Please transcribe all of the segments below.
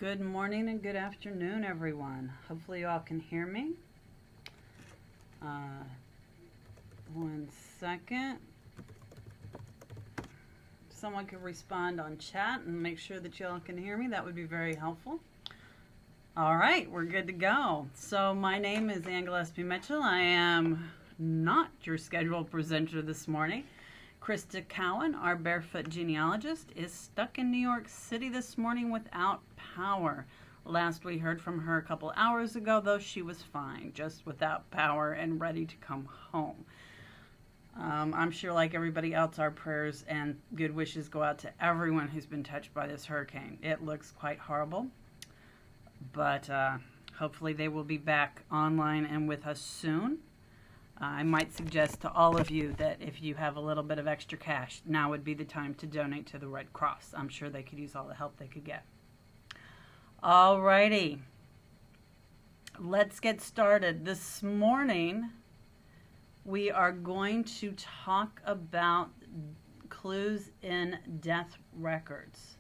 Good morning and good afternoon, everyone. Hopefully you all can hear me. One second. If someone could respond on chat and make sure that you all can hear me, that would be very helpful. All right, we're good to go. So my name is Ann Gillespie Mitchell. I am not your scheduled presenter this morning. Crista Cowan, our barefoot genealogist, is stuck in New York City this morning without power. Last we heard from her a couple hours ago, though, she was fine, just without power and ready to come home. I'm sure, like everybody else, our prayers and good wishes go out to everyone who's been touched by this hurricane. It looks quite horrible, but hopefully they will be back online and with us soon. I might suggest to all of you that if you have a little bit of extra cash, now would be the time to donate to the Red Cross. I'm sure they could use all the help they could get. Alrighty, let's get started. This morning, we are going to talk about clues in death records.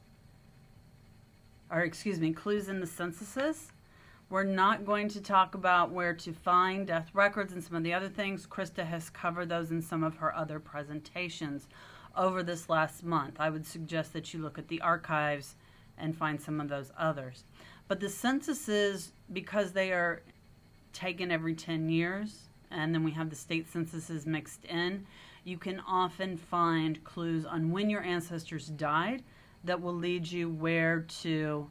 Or excuse me, clues in the censuses. We're not going to talk about where to find death records and some of the other things. Crista has covered those in some of her other presentations over this last month. I would suggest that you look at the archives and find some of those others. But the censuses, because they are taken every 10 years, and then we have the state censuses mixed in, you can often find clues on when your ancestors died that will lead you where to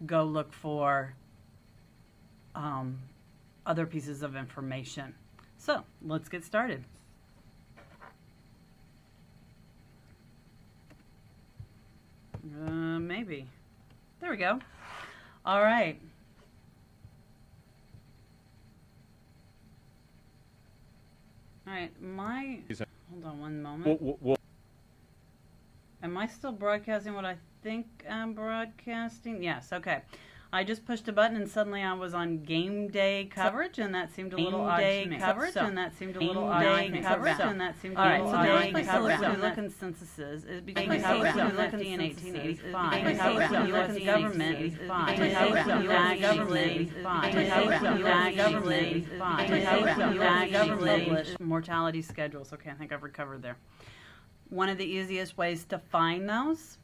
go look for other pieces of information. So let's get started. Maybe. There we go. All right. All right. Hold on one moment. Am I still broadcasting what I think I'm broadcasting? Yes. Okay. I just pushed a button and suddenly I was on game day coverage, and that seemed a little odd to me. All right, so the first place to look when you look in censuses is between 1850 and 1885. You look in government, published mortality schedules. Okay, I think I've recovered there. One of the easiest ways to find those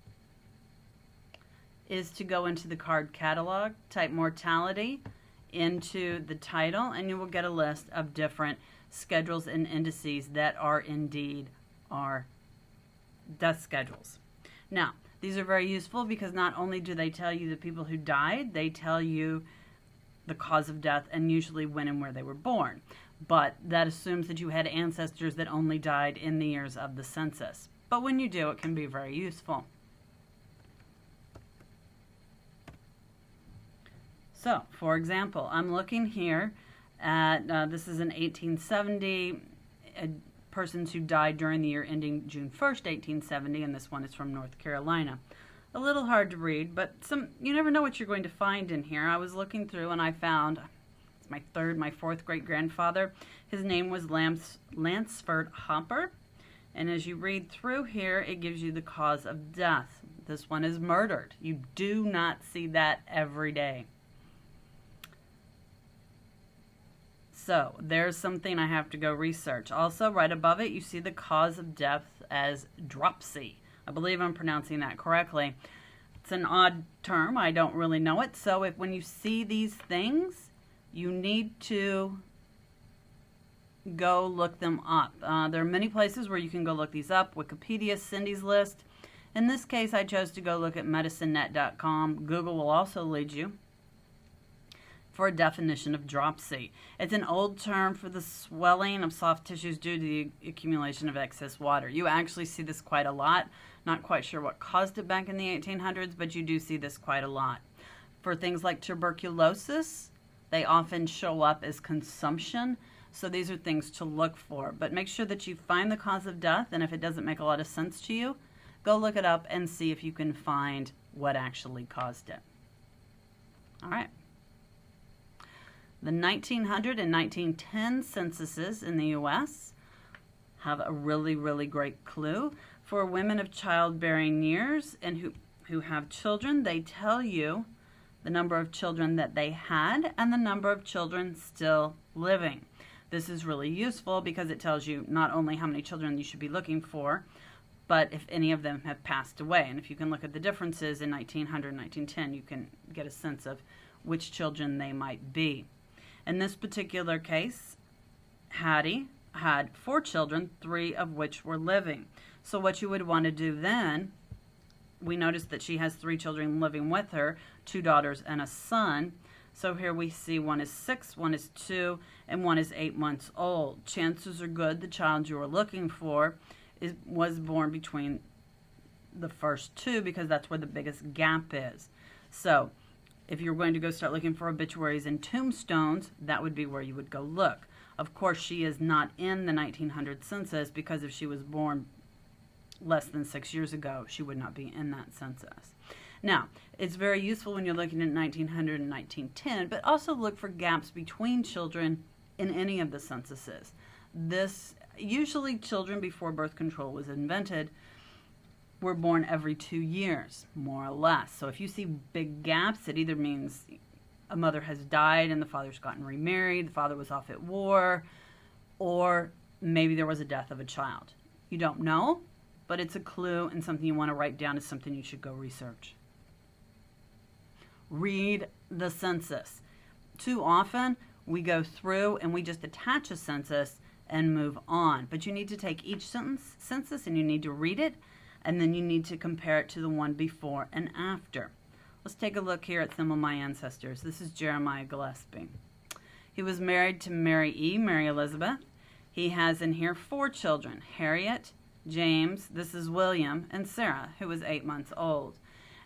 is to go into the card catalog, type mortality into the title, and you will get a list of different schedules and indices that are indeed our death schedules. Now, these are very useful because not only do they tell you the people who died, they tell you the cause of death and usually when and where they were born. But that assumes that you had ancestors that only died in the years of the census. But when you do, it can be very useful. So, for example, I'm looking here at, this is in 1870, persons who died during the year ending June 1st, 1870, and this one is from North Carolina. A little hard to read, but you never know what you're going to find in here. I was looking through and I found, it's my fourth great-grandfather. His name was Lansford Hopper, and as you read through here, it gives you the cause of death. This one is murdered. You do not see that every day. So there's something I have to go research. Also, right above it, you see the cause of death as dropsy. I believe I'm pronouncing that correctly. It's an odd term. I don't really know it. So when you see these things, you need to go look them up. There are many places where you can go look these up. Wikipedia, Cindy's List. In this case, I chose to go look at medicinenet.com. Google will also lead you for a definition of dropsy. It's an old term for the swelling of soft tissues due to the accumulation of excess water. You actually see this quite a lot. Not quite sure what caused it back in the 1800s, but you do see this quite a lot. For things like tuberculosis, they often show up as consumption, so these are things to look for. But make sure that you find the cause of death, and if it doesn't make a lot of sense to you, go look it up and see if you can find what actually caused it. All right. The 1900 and 1910 censuses in the U.S. have a really, really great clue for women of childbearing years and who who have children, they tell you the number of children that they had and the number of children still living. This is really useful because it tells you not only how many children you should be looking for, but if any of them have passed away. And if you can look at the differences in 1900 and 1910, you can get a sense of which children they might be. In this particular case, Hattie had 4 children, 3 of which were living. So what you would want to do then, we noticed that she has 3 children living with her, 2 daughters and a son. So here we see one is 6, one is 2, and one is 8 months old. Chances are good the child you were looking for was born between the first 2 because that's where the biggest gap is. So if you're going to go start looking for obituaries and tombstones, that would be where you would go look. Of course, she is not in the 1900 census because if she was born less than 6 years ago, she would not be in that census. Now, it's very useful when you're looking at 1900 and 1910, but also look for gaps between children in any of the censuses. Usually children before birth control was invented were born every 2 years, more or less. So if you see big gaps, it either means a mother has died and the father's gotten remarried, the father was off at war, or maybe there was a death of a child. You don't know, but it's a clue and something you want to write down as something you should go research. Read the census. Too often we go through and we just attach a census and move on. But you need to take each census and you need to read it, and then you need to compare it to the one before and after. Let's take a look here at some of my ancestors. This is Jeremiah Gillespie. He was married to Mary Elizabeth. He has in here 4 children, Harriet, James, this is William, and Sarah, who was 8 months old.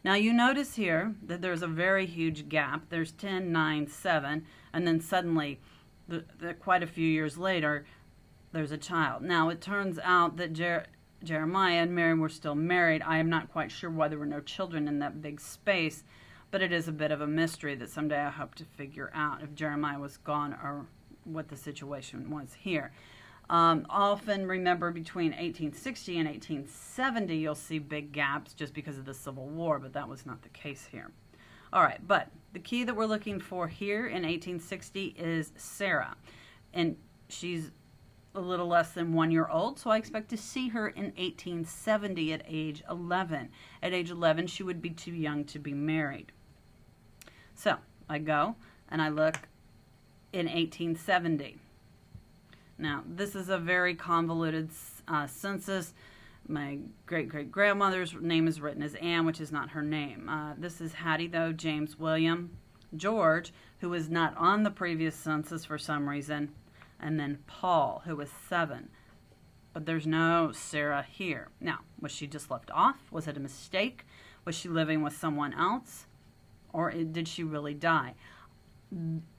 Now you notice here that there's a very huge gap. There's 10, 9, 7, and then suddenly, quite a few years later, there's a child. Now it turns out that Jeremiah and Mary were still married. I am not quite sure why there were no children in that big space, but it is a bit of a mystery that someday I hope to figure out if Jeremiah was gone or what the situation was here. Often remember between 1860 and 1870 you'll see big gaps just because of the Civil War, but that was not the case here. All right, but the key that we're looking for here in 1860 is Sarah, and she's a little less than 1 year old, so I expect to see her in 1870 at age 11. At age 11, she would be too young to be married. So I go and I look in 1870. Now, this is a very convoluted census. My great-great-grandmother's name is written as Anne, which is not her name. This is Hattie, though, James, William, George, who was not on the previous census for some reason, and then Paul, who was 7. But there's no Sarah here. Now, was she just left off? Was it a mistake? Was she living with someone else? Or did she really die?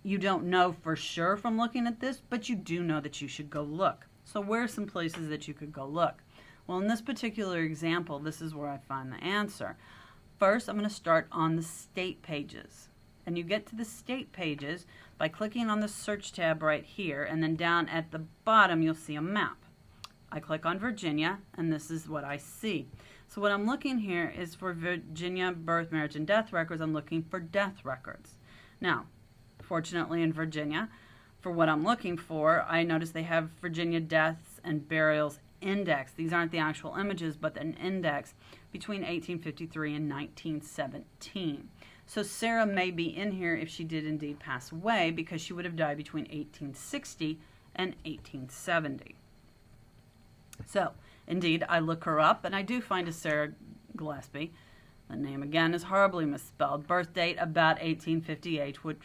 You don't know for sure from looking at this, but you do know that you should go look. So where are some places that you could go look? Well, in this particular example, this is where I find the answer. First, I'm going to start on the state pages. And you get to the state pages by clicking on the search tab right here, and then down at the bottom you'll see a map. I click on Virginia, and this is what I see. So what I'm looking here is for Virginia birth, marriage, and death records. I'm looking for death records. Now, fortunately in Virginia, for what I'm looking for, I notice they have Virginia deaths and burials index. These aren't the actual images, but an index between 1853 and 1917. So Sarah may be in here if she did indeed pass away, because she would have died between 1860 and 1870. So, indeed, I look her up, and I do find a Sarah Gillespie. The name, again, is horribly misspelled. Birth date, about 1858, which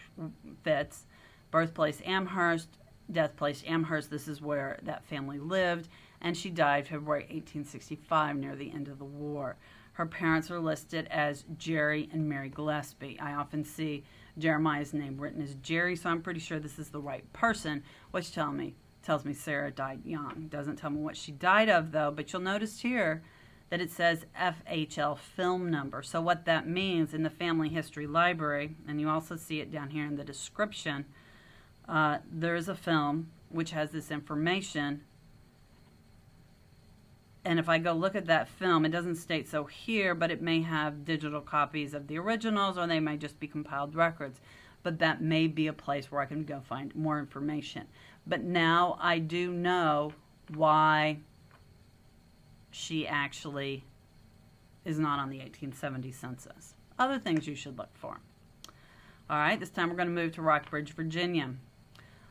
fits. Birthplace, Amherst. Death place, Amherst. This is where that family lived. And she died February 1865, near the end of the war. Her parents are listed as Jerry and Mary Gillespie. I often see Jeremiah's name written as Jerry, so I'm pretty sure this is the right person, which tells me Sarah died young. Doesn't tell me what she died of, though, but you'll notice here that it says FHL film number. So what that means in the family history library, and you also see it down here in the description, there is a film which has this information, And if I go look at that film, it doesn't state so here, but it may have digital copies of the originals, or they may just be compiled records. But that may be a place where I can go find more information. But now I do know why she actually is not on the 1870 census. Other things you should look for. All right, this time we're going to move to Rockbridge, Virginia.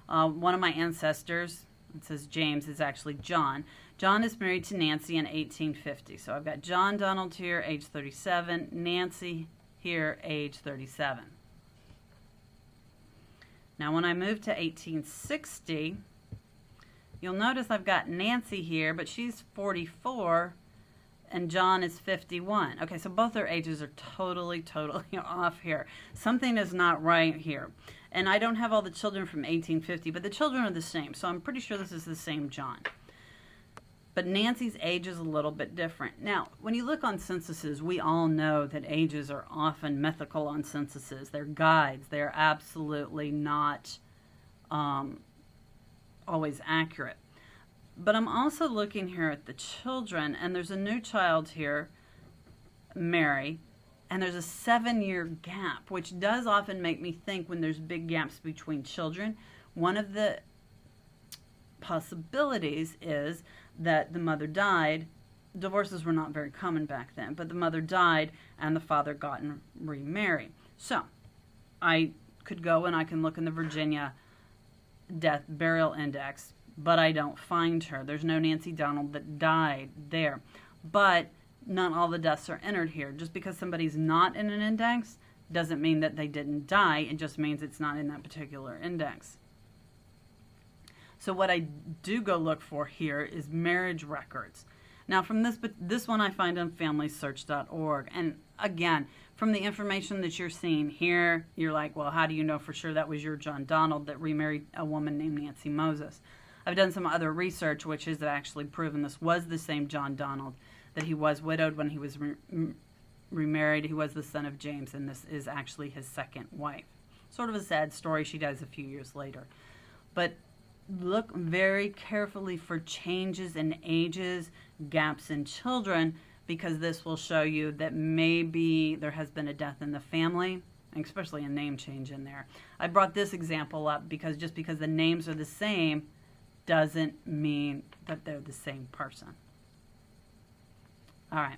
One of my ancestors, it says James, is actually John. John is married to Nancy in 1850. So I've got John Donald here, age 37, Nancy here, age 37. Now when I move to 1860, you'll notice I've got Nancy here, but she's 44 and John is 51. Okay, so both their ages are totally off here. Something is not right here. And I don't have all the children from 1850, but the children are the same, so I'm pretty sure this is the same John. But Nancy's age is a little bit different. Now, when you look on censuses, we all know that ages are often mythical on censuses. They're guides. They're absolutely not always accurate. But I'm also looking here at the children, and there's a new child here, Mary, and there's a 7-year gap, which does often make me think when there's big gaps between children. One of the possibilities is that the mother died. Divorces were not very common back then, but the mother died and the father got and remarried. So I could go and I can look in the Virginia death burial index, but I don't find her. There's no Nancy Donald that died there. But not all the deaths are entered here. Just because somebody's not in an index doesn't mean that they didn't die. It just means it's not in that particular index. So what I do go look for here is marriage records. Now from this one I find on FamilySearch.org. And again, from the information that you're seeing here, you're like, well, how do you know for sure that was your John Donald that remarried a woman named Nancy Moses? I've done some other research which has actually proven this was the same John Donald, that he was widowed when he was remarried. He was the son of James, and this is actually his second wife. Sort of a sad story. She dies a few years later. But look very carefully for changes in ages, gaps in children, because this will show you that maybe there has been a death in the family, and especially a name change in there. I brought this example up because just because the names are the same doesn't mean that they're the same person. All right.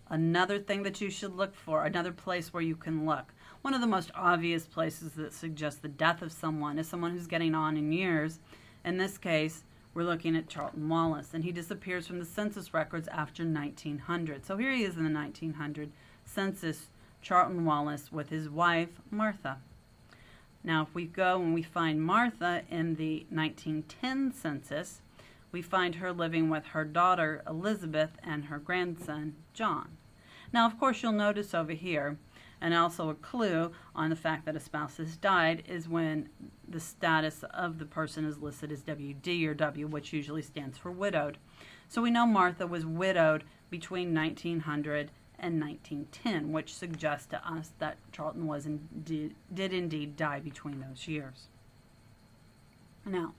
Another thing that you should look for, another place where you can look. One of the most obvious places that suggests the death of someone is someone who's getting on in years. In this case, we're looking at Charlton Wallace, and he disappears from the census records after 1900. So here he is in the 1900 census, Charlton Wallace with his wife, Martha. Now, if we go and we find Martha in the 1910 census, we find her living with her daughter, Elizabeth, and her grandson, John. Now, of course, you'll notice over here, and also a clue on the fact that a spouse has died, is when the status of the person is listed as WD or W, which usually stands for widowed. So we know Martha was widowed between 1900 and 1910, which suggests to us that Charlton did indeed die between those years. Now,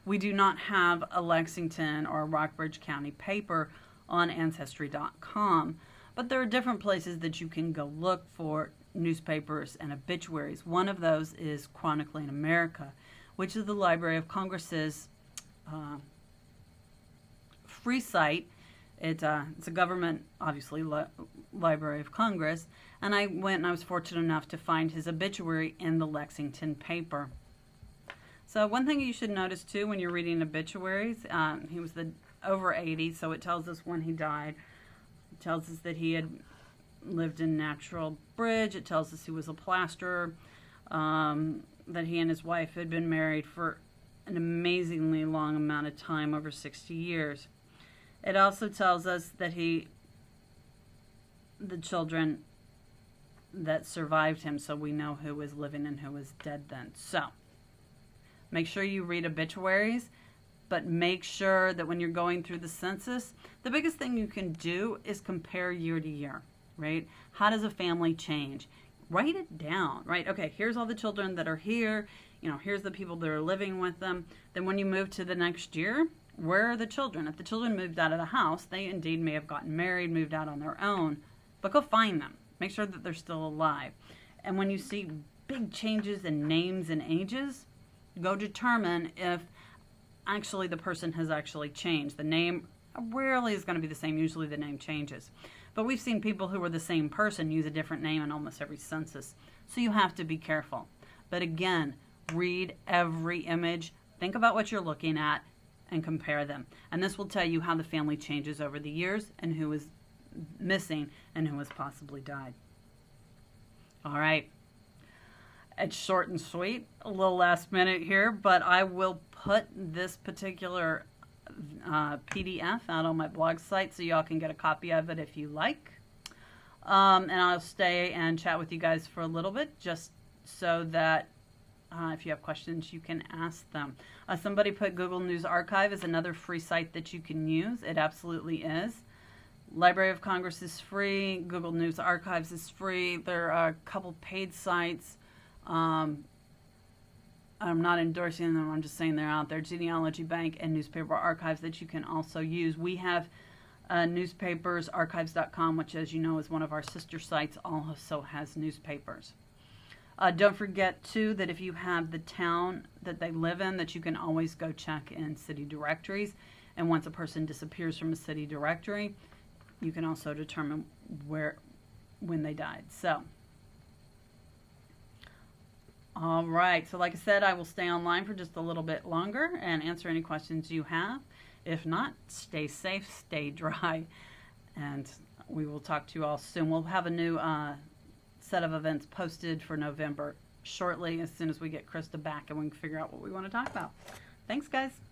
we do not have a Lexington or a Rockbridge County paper on Ancestry.com, but there are different places that you can go look for newspapers and obituaries. One of those is Chronicling America, which is the Library of Congress's free site. It's a government, obviously, Library of Congress, and I went and I was fortunate enough to find his obituary in the Lexington paper. So one thing you should notice, too, when you're reading obituaries, he was over 80, so it tells us when he died. It tells us that he had lived in Natural Bridge. It tells us he was a plasterer, that he and his wife had been married for an amazingly long amount of time, over 60 years. It also tells us that the children that survived him, so we know who was living and who was dead then. So make sure you read obituaries, but make sure that when you're going through the census, the biggest thing you can do is compare year to year, right? How does a family change? Write it down, right? Okay, here's all the children that are here. You know, here's the people that are living with them. Then when you move to the next year, Where are the children? If the children moved out of the house, they indeed may have gotten married, moved out on their own, but go find them. Make sure that they're still alive. And when you see big changes in names and ages, go determine if actually the person has actually changed. The name rarely is going to be the same. Usually the name changes. But we've seen people who are the same person use a different name in almost every census. So you have to be careful. But again, read every image. Think about what you're looking at and compare them. And this will tell you how the family changes over the years and who is missing and who has possibly died. All right. It's short and sweet, a little last minute here, but I will put this particular PDF out on my blog site so y'all can get a copy of it if you like. And I'll stay and chat with you guys for a little bit just so that if you have questions, you can ask them. Somebody put Google News Archive is another free site that you can use. It absolutely is. Library of Congress is free. Google News Archives is free. There are a couple paid sites. I'm not endorsing them. I'm just saying they're out there. Genealogy Bank and Newspaper Archives that you can also use. We have newspapersarchives.com, which, as you know, is one of our sister sites, also has newspapers. Don't forget, too, that if you have the town that they live in, that you can always go check in city directories. And once a person disappears from a city directory, you can also determine when they died. So, all right. So like I said, I will stay online for just a little bit longer and answer any questions you have. If not, stay safe, stay dry, and we will talk to you all soon. We'll have a new set of events posted for November shortly as soon as we get Crista back and we can figure out what we want to talk about. Thanks, guys.